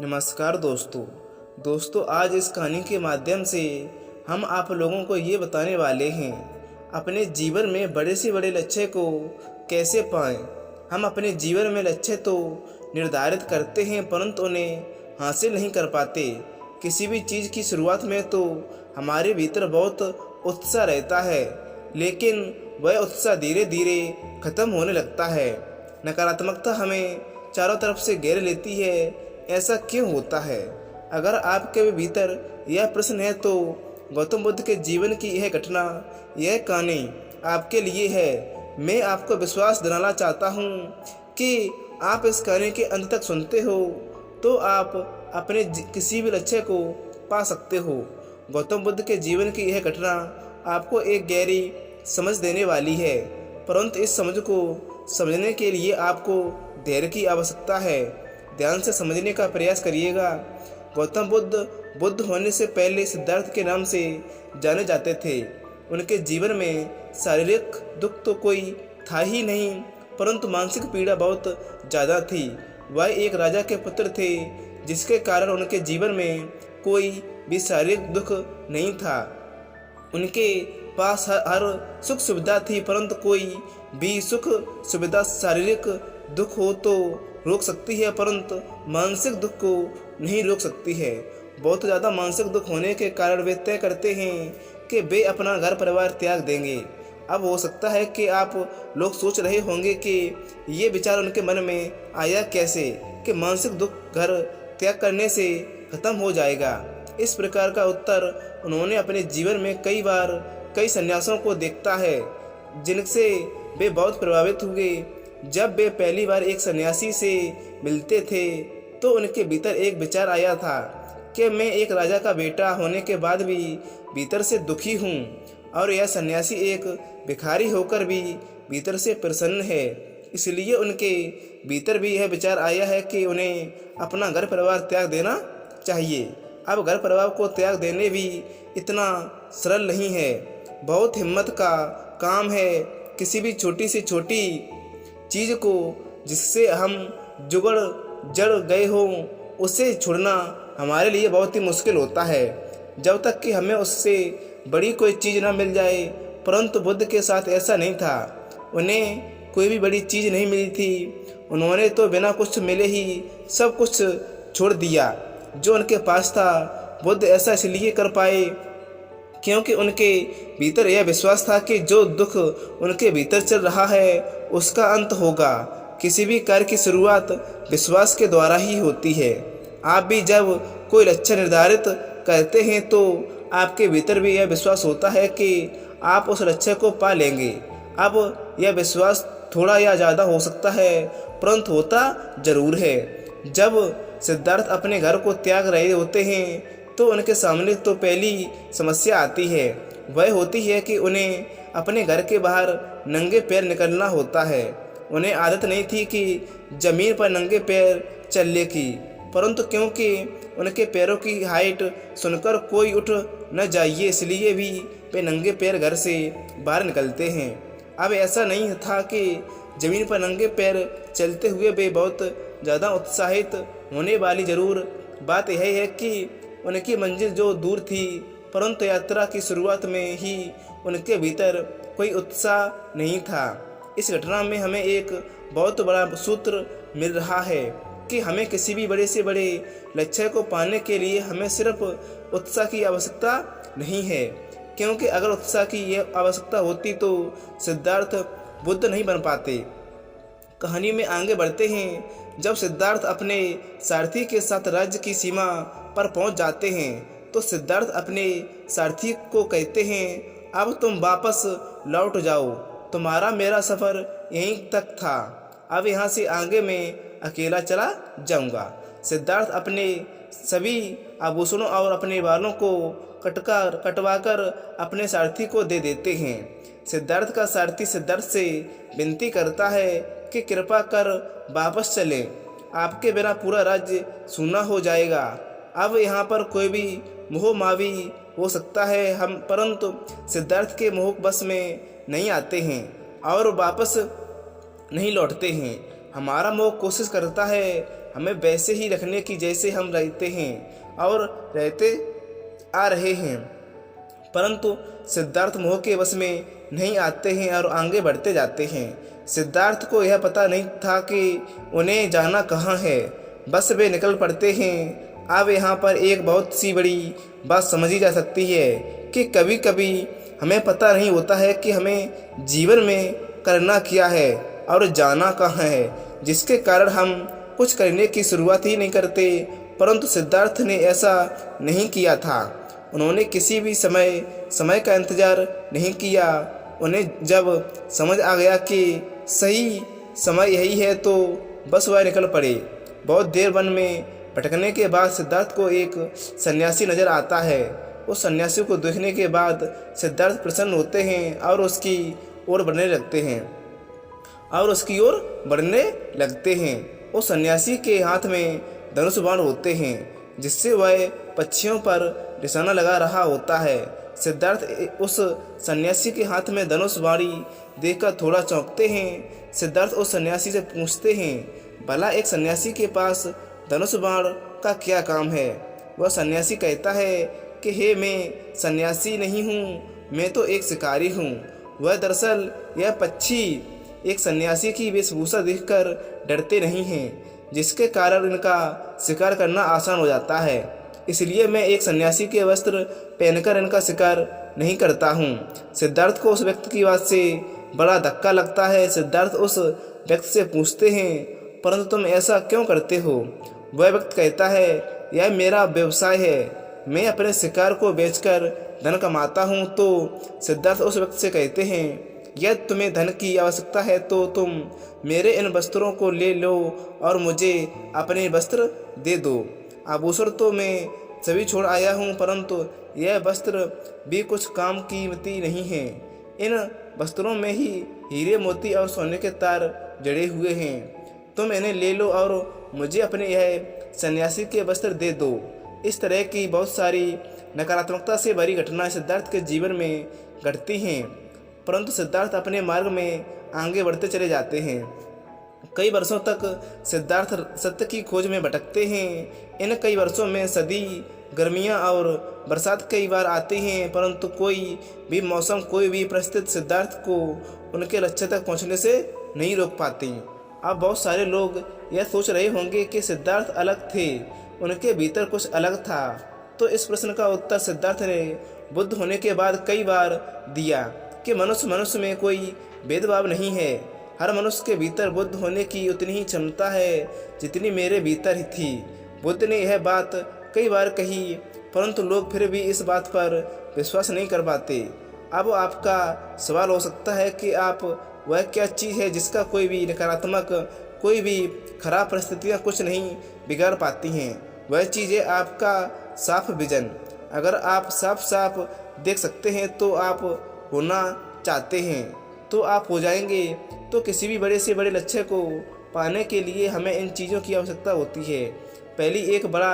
नमस्कार दोस्तों आज इस कहानी के माध्यम से हम आप लोगों को ये बताने वाले हैं अपने जीवन में बड़े से बड़े लक्ष्य को कैसे पाएं। हम अपने जीवन में लक्ष्य तो निर्धारित करते हैं परंतु उन्हें हासिल नहीं कर पाते। किसी भी चीज़ की शुरुआत में तो हमारे भीतर बहुत उत्साह रहता है, लेकिन वह उत्साह धीरे धीरे ख़त्म होने लगता है। नकारात्मकता हमें चारों तरफ से घेर लेती है। ऐसा क्यों होता है? अगर आपके भीतर यह प्रश्न है तो गौतम बुद्ध के जीवन की यह घटना, यह कहानी आपके लिए है। मैं आपको विश्वास दिलाना चाहता हूँ कि आप इस कहानी के अंत तक सुनते हो तो आप अपने किसी भी लक्ष्य को पा सकते हो। गौतम बुद्ध के जीवन की यह घटना आपको एक गहरी समझ देने वाली है, परंतु इस समझ को समझने के लिए आपको धैर्य की आवश्यकता है। ध्यान से समझने का प्रयास करिएगा। गौतम बुद्ध होने से पहले सिद्धार्थ के नाम से जाने जाते थे। उनके जीवन में शारीरिक दुख तो कोई था ही नहीं, परंतु मानसिक पीड़ा बहुत ज़्यादा थी। वह एक राजा के पुत्र थे, जिसके कारण उनके जीवन में कोई भी शारीरिक दुख नहीं था। उनके पास हर सुख सुविधा थी, परंतु कोई भी सुख सुविधा शारीरिक दुख हो तो रोक सकती है, परंतु मानसिक दुख को नहीं रोक सकती है। बहुत ज़्यादा मानसिक दुख होने के कारण वे तय करते हैं कि वे अपना घर परिवार त्याग देंगे। अब हो सकता है कि आप लोग सोच रहे होंगे कि ये विचार उनके मन में आया कैसे कि मानसिक दुख घर त्याग करने से ख़त्म हो जाएगा। इस प्रकार का उत्तर उन्होंने अपने जीवन में कई बार कई सन्यासियों को देखता है, जिनसे वे बहुत प्रभावित हुए। जब वे पहली बार एक सन्यासी से मिलते थे तो उनके भीतर एक विचार आया था कि मैं एक राजा का बेटा होने के बाद भी भीतर से दुखी हूँ, और यह सन्यासी एक भिखारी होकर भी भीतर से प्रसन्न है। इसलिए उनके भीतर भी यह विचार आया है कि उन्हें अपना घर परिवार त्याग देना चाहिए। अब घर परिवार को त्याग देने भी इतना सरल नहीं है, बहुत हिम्मत का काम है। किसी भी छोटी से छोटी चीज़ को जिससे हम जुगड़ जड़ गए हों उसे छोड़ना हमारे लिए बहुत ही मुश्किल होता है, जब तक कि हमें उससे बड़ी कोई चीज़ ना मिल जाए। परंतु बुद्ध के साथ ऐसा नहीं था। उन्हें कोई भी बड़ी चीज़ नहीं मिली थी। उन्होंने तो बिना कुछ मिले ही सब कुछ छोड़ दिया जो उनके पास था। बुद्ध ऐसा इसलिए कर पाए क्योंकि उनके भीतर यह विश्वास था कि जो दुख उनके भीतर चल रहा है उसका अंत होगा। किसी भी कार्य की शुरुआत विश्वास के द्वारा ही होती है। आप भी जब कोई लक्ष्य निर्धारित करते हैं तो आपके भीतर भी यह विश्वास होता है कि आप उस लक्ष्य को पा लेंगे। अब यह विश्वास थोड़ा या ज़्यादा हो सकता है, परंतु होता जरूर है। जब सिद्धार्थ अपने घर को त्याग रहे होते हैं तो उनके सामने तो पहली समस्या आती है। वह होती है कि उन्हें अपने घर के बाहर नंगे पैर निकलना होता है। उन्हें आदत नहीं थी कि ज़मीन पर नंगे पैर चलने की, परंतु क्योंकि उनके पैरों की हाइट सुनकर कोई उठ न जाइए, इसलिए भी वे नंगे पैर घर से बाहर निकलते हैं। अब ऐसा नहीं था कि ज़मीन पर नंगे पैर चलते हुए वे बहुत ज़्यादा उत्साहित होने वाली। ज़रूर बात यह है कि उनकी मंजिल जो दूर थी, परंतु यात्रा की शुरुआत में ही उनके भीतर कोई उत्साह नहीं था। इस घटना में हमें एक बहुत बड़ा सूत्र मिल रहा है कि हमें किसी भी बड़े से बड़े लक्ष्य को पाने के लिए हमें सिर्फ उत्साह की आवश्यकता नहीं है, क्योंकि अगर उत्साह की यह आवश्यकता होती तो सिद्धार्थ बुद्ध नहीं बन पाते। कहानी में आगे बढ़ते हैं। जब सिद्धार्थ अपने सारथी के साथ राज्य की सीमा पर पहुंच जाते हैं तो सिद्धार्थ अपने सारथी को कहते हैं, अब तुम वापस लौट जाओ, तुम्हारा मेरा सफ़र यहीं तक था। अब यहाँ से आगे मैं अकेला चला जाऊँगा। सिद्धार्थ अपने सभी आभूषणों और अपने बालों को कटवाकर अपने सारथी को दे देते हैं। सिद्धार्थ का सारथी सिद्धार्थ से विनती करता है कि कृपा कर वापस चलें, आपके बिना पूरा राज्य सूना हो जाएगा। अब यहाँ पर कोई भी मोह मावी हो सकता है, हम परंतु सिद्धार्थ के मोह बस में नहीं आते हैं और वापस नहीं लौटते हैं। हमारा मोह कोशिश करता है हमें वैसे ही रखने की जैसे हम रहते हैं और रहते आ रहे हैं। परंतु सिद्धार्थ मोह के वश में नहीं आते हैं और आगे बढ़ते जाते हैं। सिद्धार्थ को यह पता नहीं था कि उन्हें जाना कहाँ है, बस वे निकल पड़ते हैं। अब यहाँ पर एक बहुत सी बड़ी बात समझी जा सकती है कि कभी कभी हमें पता नहीं होता है कि हमें जीवन में करना क्या है और जाना कहाँ है, जिसके कारण हम कुछ करने की शुरुआत ही नहीं करते। परंतु सिद्धार्थ ने ऐसा नहीं किया था। उन्होंने किसी भी समय का इंतजार नहीं किया। उन्हें जब समझ आ गया कि सही समय यही है तो बस वह निकल पड़े। बहुत देर वन में भटकने के बाद सिद्धार्थ को एक सन्यासी नजर आता है। उस सन्यासी को देखने के बाद सिद्धार्थ प्रसन्न होते हैं और उसकी ओर बढ़ने लगते हैं। उस सन्यासी के हाथ में धनुष बाण होते हैं, जिससे वह पक्षियों पर निशाना लगा रहा होता है। सिद्धार्थ उस सन्यासी के हाथ में धनुष बाणी देखकर थोड़ा चौंकते हैं। सिद्धार्थ उस सन्यासी से पूछते हैं, भला एक सन्यासी के पास धनुष बाण का क्या काम है? वह सन्यासी कहता है कि हे, मैं सन्यासी नहीं हूँ, मैं तो एक शिकारी हूँ। वह दरअसल यह पक्षी एक सन्यासी की वेशभूषा देखकर डरते नहीं हैं, जिसके कारण इनका शिकार करना आसान हो जाता है। इसलिए मैं एक सन्यासी के वस्त्र पहनकर इनका शिकार नहीं करता हूँ। सिद्धार्थ को उस व्यक्ति की बात से बड़ा धक्का लगता है। सिद्धार्थ उस व्यक्ति से पूछते हैं, परंतु तुम ऐसा क्यों करते हो? वह व्यक्ति कहता है, यह मेरा व्यवसाय है, मैं अपने शिकार को बेचकर धन कमाता हूँ। तो सिद्धार्थ उस व्यक्ति से कहते हैं, यदि तुम्हें धन की आवश्यकता है तो तुम मेरे इन वस्त्रों को ले लो और मुझे अपने वस्त्र दे दो। आभूषण तो मैं सभी छोड़ आया हूँ, परंतु यह वस्त्र भी कुछ काम कीमती नहीं है। इन वस्त्रों में ही हीरे मोती और सोने के तार जड़े हुए हैं। तुम इन्हें ले लो और मुझे अपने यह सन्यासी के वस्त्र दे दो। इस तरह की बहुत सारी नकारात्मकता से भरी घटनाएं सिद्धार्थ के जीवन में घटती हैं, परंतु सिद्धार्थ अपने मार्ग में आगे बढ़ते चले जाते हैं। कई वर्षों तक सिद्धार्थ सत्य की खोज में भटकते हैं। इन कई वर्षों में सर्दी, गर्मियाँ और बरसात कई बार आती हैं, परंतु कोई भी मौसम, कोई भी परिस्थिति सिद्धार्थ को उनके लक्ष्य तक पहुंचने से नहीं रोक पाती। अब बहुत सारे लोग यह सोच रहे होंगे कि सिद्धार्थ अलग थे, उनके भीतर कुछ अलग था। तो इस प्रश्न का उत्तर सिद्धार्थ ने बुद्ध होने के बाद कई बार दिया कि मनुष्य में कोई भेदभाव नहीं है। हर मनुष्य के भीतर बुद्ध होने की उतनी ही क्षमता है जितनी मेरे भीतर ही थी। बुद्ध ने यह बात कई बार कही, परंतु लोग फिर भी इस बात पर विश्वास नहीं कर पाते। अब आपका सवाल हो सकता है कि आप वह क्या चीज़ है जिसका कोई भी नकारात्मक, कोई भी खराब परिस्थितियाँ कुछ नहीं बिगाड़ पाती हैं। वह चीज़ है आपका साफ विजन। अगर आप साफ देख सकते हैं तो आप होना चाहते हैं तो आप हो जाएंगे। तो किसी भी बड़े से बड़े लक्ष्य को पाने के लिए हमें इन चीज़ों की आवश्यकता होती है। पहली एक बड़ा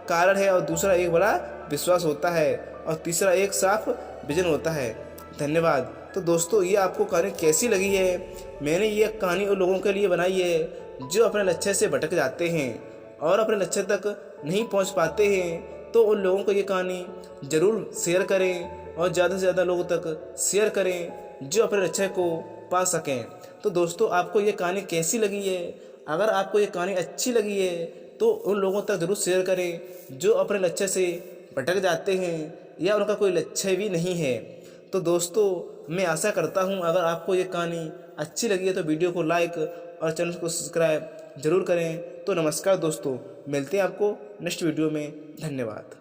कारण है और दूसरा एक बड़ा विश्वास होता है और तीसरा एक साफ विजन होता है। धन्यवाद। तो दोस्तों, ये आपको कहानी कैसी लगी है? मैंने ये कहानी उन लोगों के लिए बनाई है जो अपने लक्ष्य से भटक जाते हैं और अपने लक्ष्य तक नहीं पहुंच पाते हैं। तो उन लोगों को ये कहानी ज़रूर शेयर करें और ज़्यादा से ज़्यादा लोगों तक शेयर करें जो अपने लक्ष्य को पा सकें। तो दोस्तों, आपको ये कहानी कैसी लगी है? अगर आपको ये कहानी अच्छी लगी है तो उन लोगों तक ज़रूर शेयर करें जो अपने लक्ष्य से भटक जाते हैं या उनका कोई लक्ष्य भी नहीं है। तो दोस्तों, मैं आशा करता हूँ अगर आपको ये कहानी अच्छी लगी है तो वीडियो को लाइक और चैनल को सब्सक्राइब जरूर करें। तो नमस्कार दोस्तों, मिलते हैं आपको नेक्स्ट वीडियो में। धन्यवाद।